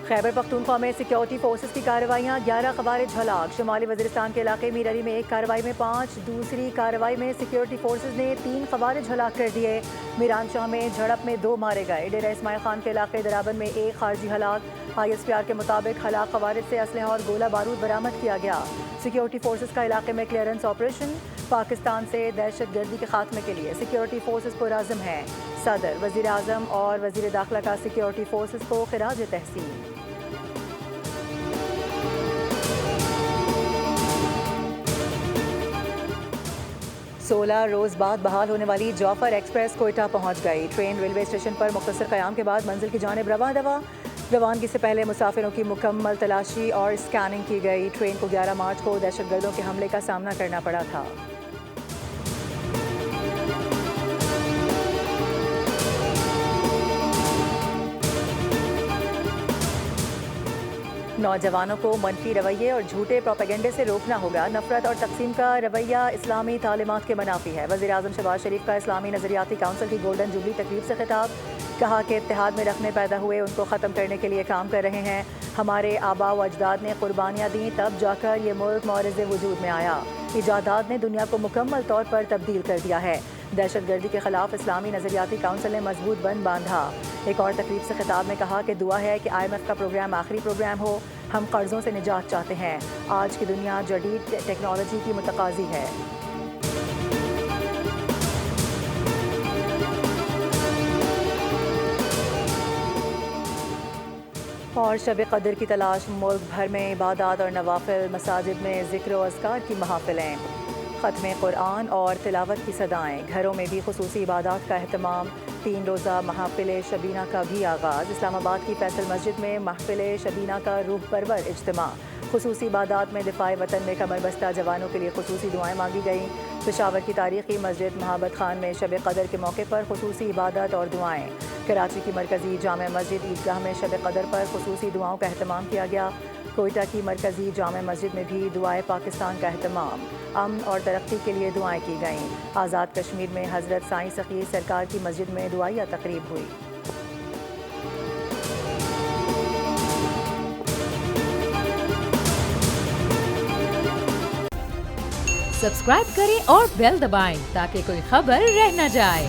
خیبر پختونخوا میں security forces کی کارروائیاں، 11 خوارج ہلاک۔ شمالی وزیرستان کے علاقے میر علی میں ایک کارروائی میں 5، دوسری کارروائی میں سیکیورٹی فورسز نے 3 خوارج ہلاک کر دیے۔ میران شاہ میں جھڑپ میں 2 مارے گئے۔ ڈیرہ اسماعیل خان کے علاقے درابن میں 1 خارجی ہلاک۔ آئی ایس پی آر کے مطابق ہلاک خوارج سے اسلحہ اور گولہ بارود برآمد کیا گیا۔ سیکیورٹی فورسز کا علاقے میں کلیئرنس آپریشن۔ پاکستان سے دہشت گردی کے خاتمے کے لیے سیکیورٹی فورسز پرعزم ہیں۔ صدر، وزیر اعظم اور وزیر داخلہ کا سیکیورٹی فورسز کو خراج تحسین۔ 16 روز بعد بحال ہونے والی جعفر ایکسپریس کوئٹہ پہنچ گئی۔ ٹرین ریلوے اسٹیشن پر مختصر قیام کے بعد منزل کی جانب رواں دوا۔ روانگی سے پہلے مسافروں کی مکمل تلاشی اور اسکیننگ کی گئی۔ ٹرین کو 11 مارچ کو دہشت گردوں کے حملے کا سامنا کرنا پڑا تھا۔ نوجوانوں کو منفی رویے اور جھوٹے پروپیگنڈے سے روکنا ہوگا۔ نفرت اور تقسیم کا رویہ اسلامی تعلیمات کے منافی ہے۔ وزیر اعظم شہباز شریف کا اسلامی نظریاتی کونسل کی گولڈن جوبلی تقریب سے خطاب۔ کہا کہ اتحاد میں رکھنے پیدا ہوئے ان کو ختم کرنے کے لیے کام کر رہے ہیں۔ ہمارے آباء و اجداد نے قربانیاں دیں، تب جا کر یہ ملک معرض وجود میں آیا۔ ایجادات نے دنیا کو مکمل طور پر تبدیل کر دیا ہے۔ دہشت گردی کے خلاف اسلامی نظریاتی کونسل نے مضبوط بند باندھا۔ ایک اور تقریب سے خطاب میں کہا کہ دعا ہے کہ IMF کا پروگرام آخری پروگرام ہو۔ ہم قرضوں سے نجات چاہتے ہیں۔ آج کی دنیا جدید ٹیکنالوجی کی متقاضی ہے۔ اور شب قدر کی تلاش، ملک بھر میں عبادات اور نوافل، مساجد میں ذکر و اذکار کی محافلیں، ختم قرآن اور تلاوت کی صدائیں، گھروں میں بھی خصوصی عبادات کا اہتمام۔ 3 روزہ محافل شبینہ کا بھی آغاز۔ اسلام آباد کی فیصل مسجد میں محفل شبینہ کا روح پرور اجتماع۔ خصوصی عبادات میں دفاع وطن میں کمر بستہ جوانوں کے لیے خصوصی دعائیں مانگی گئیں۔ پشاور کی تاریخی مسجد محبت خان میں شب قدر کے موقع پر خصوصی عبادت اور دعائیں۔ کراچی کی مرکزی جامع مسجد عیدگاہ میں شب قدر پر خصوصی دعاؤں کا اہتمام کیا گیا۔ کوئٹہ کی مرکزی جامع مسجد میں بھی دعائے پاکستان کا اہتمام، امن اور ترقی کے لیے دعائیں کی گئیں۔ آزاد کشمیر میں حضرت سائیں سخی سرکار کی مسجد میں دعائیہ تقریب ہوئی۔ سبسکرائب کریں اور بیل دبائیں تاکہ کوئی خبر رہ نہ جائے۔